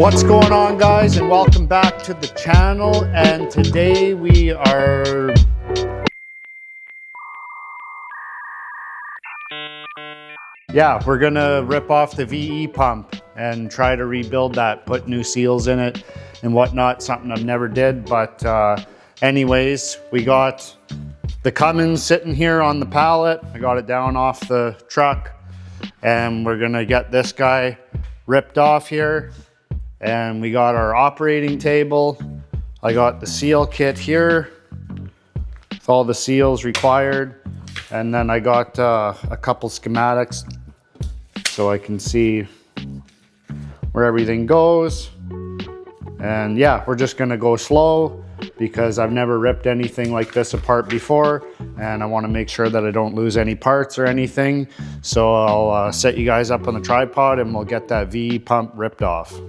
What's going on, guys, and welcome back to the channel. And today we're gonna rip off the VE pump and try to rebuild that, put new seals in it and whatnot. Something I've never did, but anyways, we got the Cummins sitting here on the pallet. I got it down off the truck, and we're gonna get this guy ripped off here. And we got our operating table. I got the seal kit here with all the seals required. And then I got a couple schematics so I can see where everything goes. And yeah, we're just gonna go slow because I've never ripped anything like this apart before, and I wanna make sure that I don't lose any parts or anything. So I'll set you guys up on the tripod and we'll get that VE pump ripped off.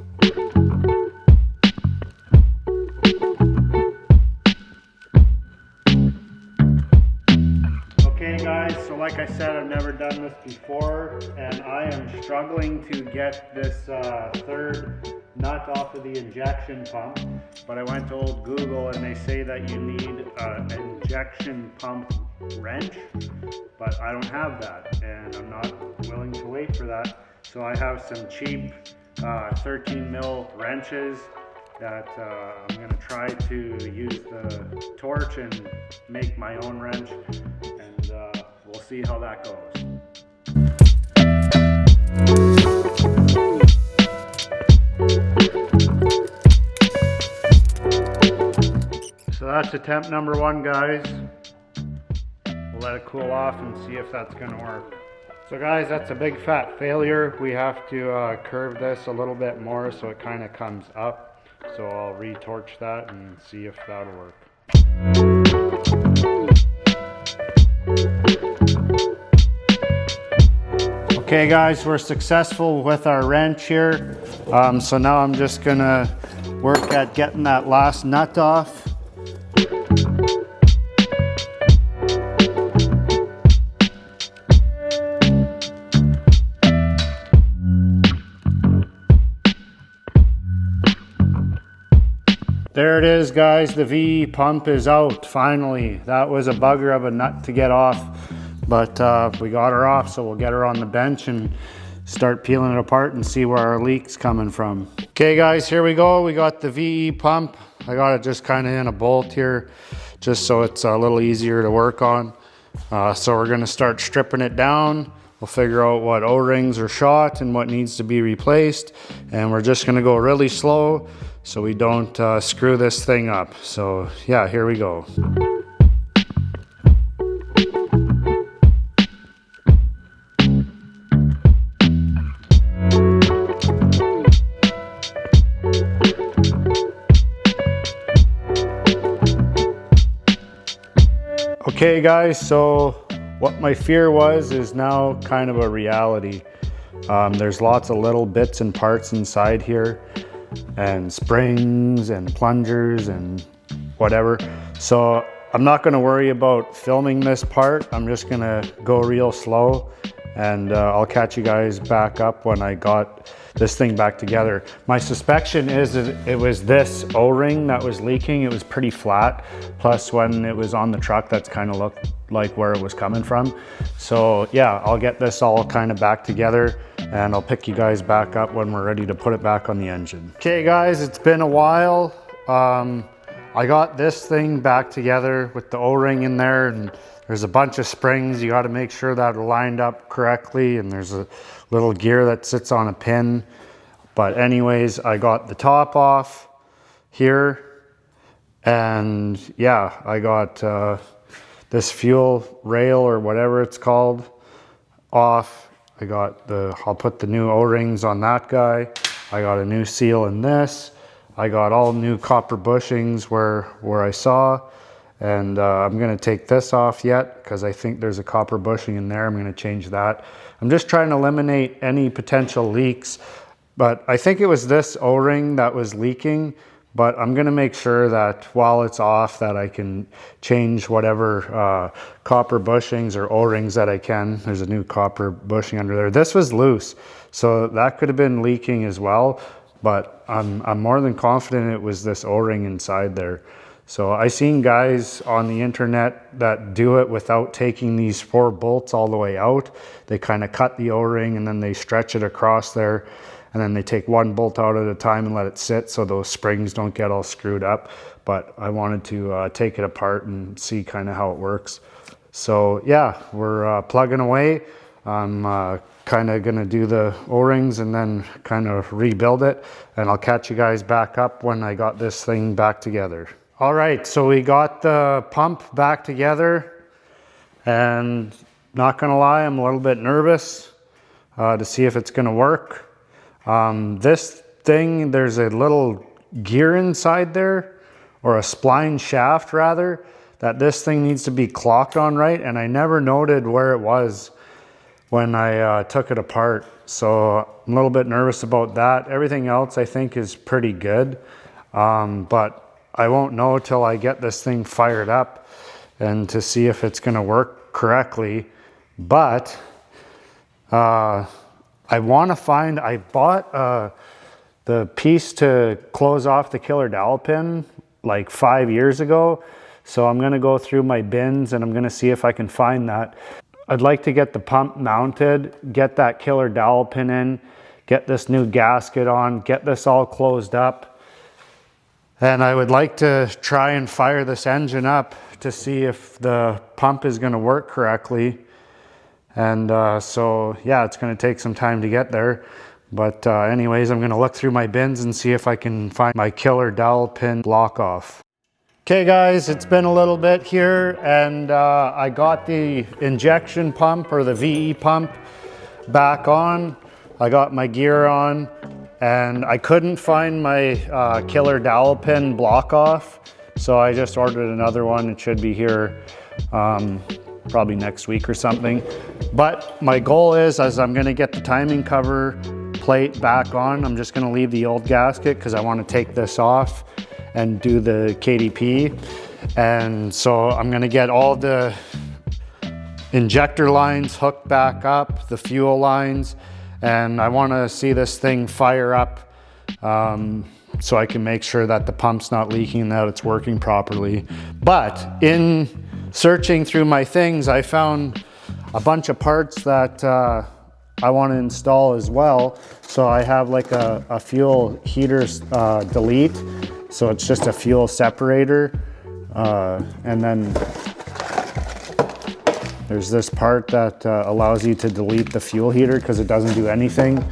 Like I said, I've never done this before, and I am struggling to get this third nut off of the injection pump. But I went to old Google and they say that you need an injection pump wrench, but I don't have that, and I'm not willing to wait for that. So I have some cheap 13 mil wrenches that I'm going to try to use the torch and make my own wrench, and we'll see how that goes. So that's attempt number one, guys. We'll let it cool off and see if that's going to work. So guys, that's a big fat failure. We have to curve this a little bit more so it kind of comes up. So I'll retorch that and see if that'll work. Okay guys, we're successful with our wrench here. So now I'm just gonna work at getting that last nut off. There it is, guys. The VE pump is out, finally. That was a bugger of a nut to get off, but we got her off, so we'll get her on the bench and start peeling it apart and see where our leak's coming from. Okay guys, here we go. We got the VE pump. I got it just kind of in a bolt here, just so it's a little easier to work on. So we're gonna start stripping it down. We'll figure out what O-rings are shot and what needs to be replaced. And we're just gonna go really slow so we don't screw this thing up. So yeah, here we go. Okay guys, so what my fear was is now kind of a reality. There's lots of little bits and parts inside here, and springs and plungers and whatever. So I'm not gonna worry about filming this part. I'm just gonna go real slow, and I'll catch you guys back up when I got this thing back together. My suspicion is that it was this O-ring that was leaking. It was pretty flat. Plus when it was on the truck, that's kind of looked like where it was coming from. So yeah, I'll get this all kind of back together and I'll pick you guys back up when we're ready to put it back on the engine. Okay guys, it's been a while. I got this thing back together with the O-ring in there, and there's a bunch of springs. You got to make sure that are lined up correctly, and there's a little gear that sits on a pin. But anyways, I got the top off here, and yeah, I got this fuel rail or whatever it's called off. I'll put the new O-rings on that guy. I got a new seal in this. I got all new copper bushings where I saw, and I'm gonna take this off yet because I think there's a copper bushing in there. I'm gonna change that. I'm just trying to eliminate any potential leaks, but I think it was this O-ring that was leaking, but I'm gonna make sure that while it's off that I can change whatever copper bushings or O-rings that I can. There's a new copper bushing under there. This was loose, so that could have been leaking as well. but I'm more than confident it was this O-ring inside there. So I seen guys on the internet that do it without taking these 4 bolts all the way out. They kind of cut the O-ring and then they stretch it across there, and then they take 1 bolt out at a time and let it sit so those springs don't get all screwed up. But I wanted to take it apart and see kind of how it works. So yeah, we're plugging away. I'm kind of gonna do the O-rings and then kind of rebuild it, and I'll catch you guys back up when I got this thing back together. All right, so we got the pump back together, and not gonna lie, I'm a little bit nervous to see if it's gonna work. This thing, there's a little gear inside there, or a spline shaft rather, that this thing needs to be clocked on right, and I never noted where it was when I took it apart. So I'm a little bit nervous about that. Everything else I think is pretty good, but I won't know till I get this thing fired up and to see if it's gonna work correctly. But I wanna find, I bought the piece to close off the killer dowel pin like 5 years ago. So I'm gonna go through my bins and I'm gonna see if I can find that. I'd like to get the pump mounted, get that killer dowel pin in, get this new gasket on, get this all closed up. And I would like to try and fire this engine up to see if the pump is gonna work correctly. And so yeah, it's gonna take some time to get there. But anyways, I'm gonna look through my bins and see if I can find my killer dowel pin block off. Okay guys, it's been a little bit here, and I got the injection pump, or the VE pump, back on. I got my gear on, and I couldn't find my killer dowel pin block off, so I just ordered another one. It should be here probably next week or something. But my goal is, as I'm gonna get the timing cover plate back on, I'm just gonna leave the old gasket because I want to take this off and do the KDP. And so I'm gonna get all the injector lines hooked back up, the fuel lines, and I wanna see this thing fire up so I can make sure that the pump's not leaking and that it's working properly. But in searching through my things, I found a bunch of parts that I want to install as well. So I have like a fuel heater delete. So it's just a fuel separator. And then there's this part that allows you to delete the fuel heater because it doesn't do anything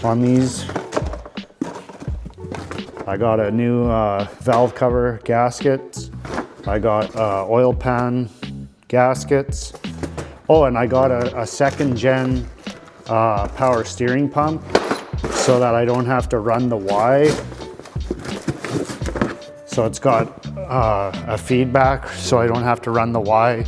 on these. I got a new valve cover gaskets. I got oil pan gaskets. Oh, and I got a second gen power steering pump so that I don't have to run the Y. So it's got a feedback so I don't have to run the Y.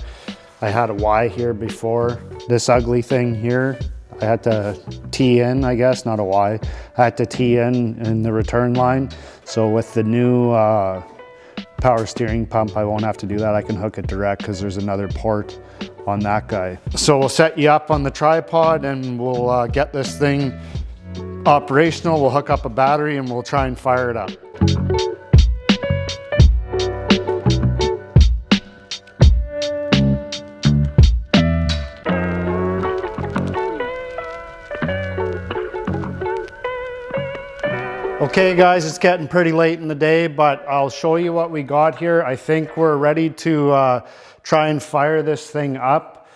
I had a Y here before. This ugly thing here, I had to T in, I guess, not a Y. I had to T in the return line. So with the new power steering pump, I won't have to do that. I can hook it direct because there's another port on that guy. So we'll set you up on the tripod and we'll get this thing operational. We'll hook up a battery and we'll try and fire it up. Okay guys, it's getting pretty late in the day, but I'll show you what we got here. I think we're ready to try and fire this thing up.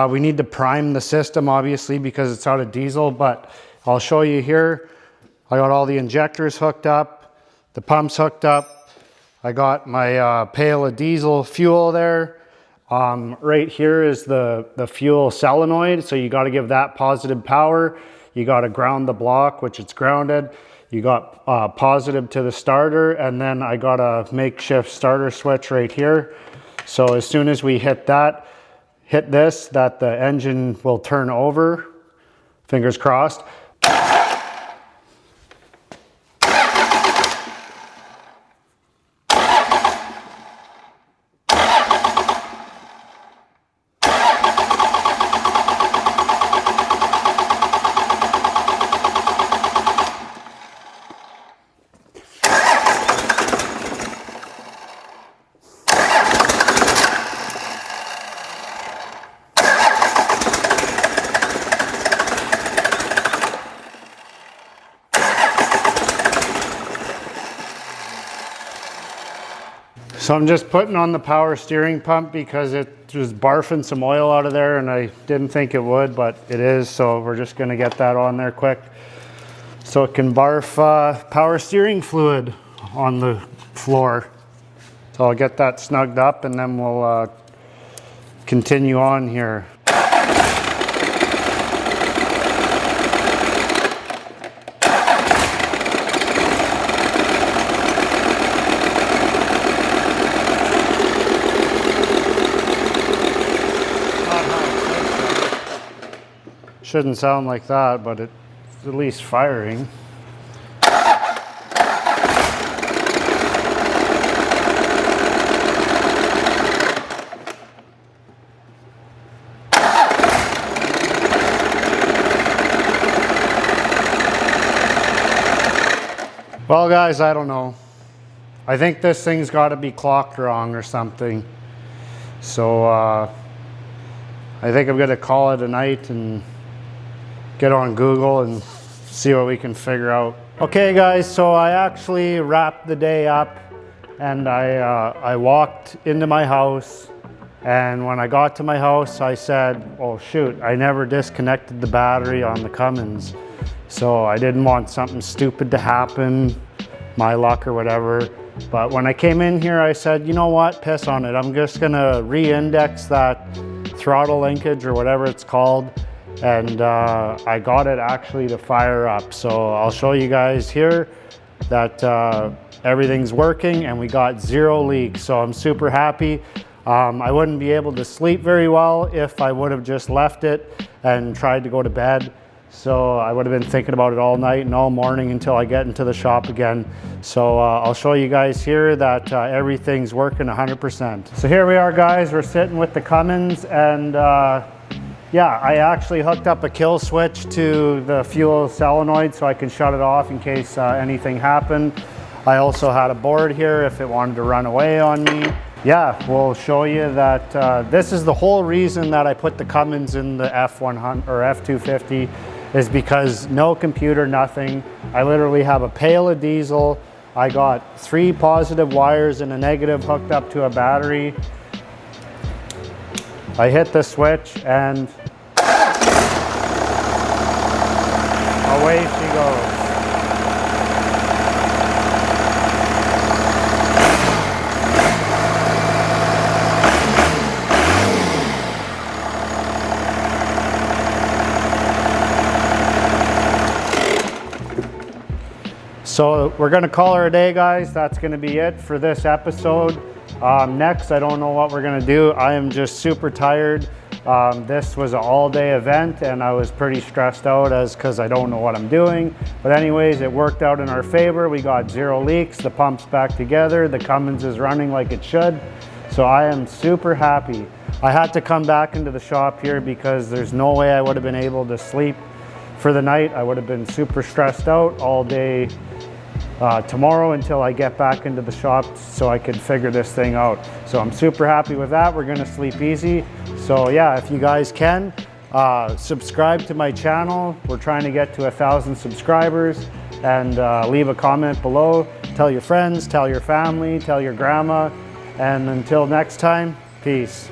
We need to prime the system obviously because it's out of diesel, but I'll show you here. I got all the injectors hooked up, the pump's hooked up. I got my pail of diesel fuel there. Right here is the fuel solenoid, so you got to give that positive power. You got to ground the block, which it's grounded. You got positive to the starter, and then I got a makeshift starter switch right here. So as soon as we hit this, that the engine will turn over, fingers crossed. So I'm just putting on the power steering pump because it was barfing some oil out of there and I didn't think it would, but it is. So we're just gonna get that on there quick so it can barf power steering fluid on the floor. So I'll get that snugged up and then we'll continue on here. Shouldn't sound like that, but it's at least firing. Well guys, I don't know. I think this thing's got to be clocked wrong or something. So I think I'm going to call it a night and get on Google and see what we can figure out. Okay guys, so I actually wrapped the day up and I walked into my house, and when I got to my house I said, oh shoot, I never disconnected the battery on the Cummins. So I didn't want something stupid to happen, my luck or whatever. But when I came in here I said, you know what, piss on it. I'm just gonna re-index that throttle linkage or whatever it's called. And I got it actually to fire up. So I'll show you guys here that everything's working and we got 0 leaks. So I'm super happy. I wouldn't be able to sleep very well if I would have just left it and tried to go to bed. So I would have been thinking about it all night and all morning until I get into the shop again. So I'll show you guys here that everything's working 100%. So here we are guys, we're sitting with the Cummins, and yeah, I actually hooked up a kill switch to the fuel solenoid so I can shut it off in case anything happened. I also had a board here if it wanted to run away on me. Yeah, we'll show you that this is the whole reason that I put the Cummins in the F-100 or F-250 is because no computer, nothing. I literally have a pail of diesel. I got 3 positive wires and a negative hooked up to a battery. I hit the switch and away she goes. So we're gonna call her a day, guys. That's gonna be it for this episode. Next, I don't know what we're gonna do. I am just super tired. This was an all-day event and I was pretty stressed out because I don't know what I'm doing. But anyways, it worked out in our favor. We got 0 leaks, the pump's back together, the Cummins is running like it should. So I am super happy. I had to come back into the shop here because there's no way I would have been able to sleep for the night. I would have been super stressed out all day tomorrow until I get back into the shop so I could figure this thing out. So I'm super happy with that. We're gonna sleep easy. So yeah, if you guys can, subscribe to my channel. We're trying to get to 1,000 subscribers, and leave a comment below. Tell your friends, tell your family, tell your grandma, and until next time, peace.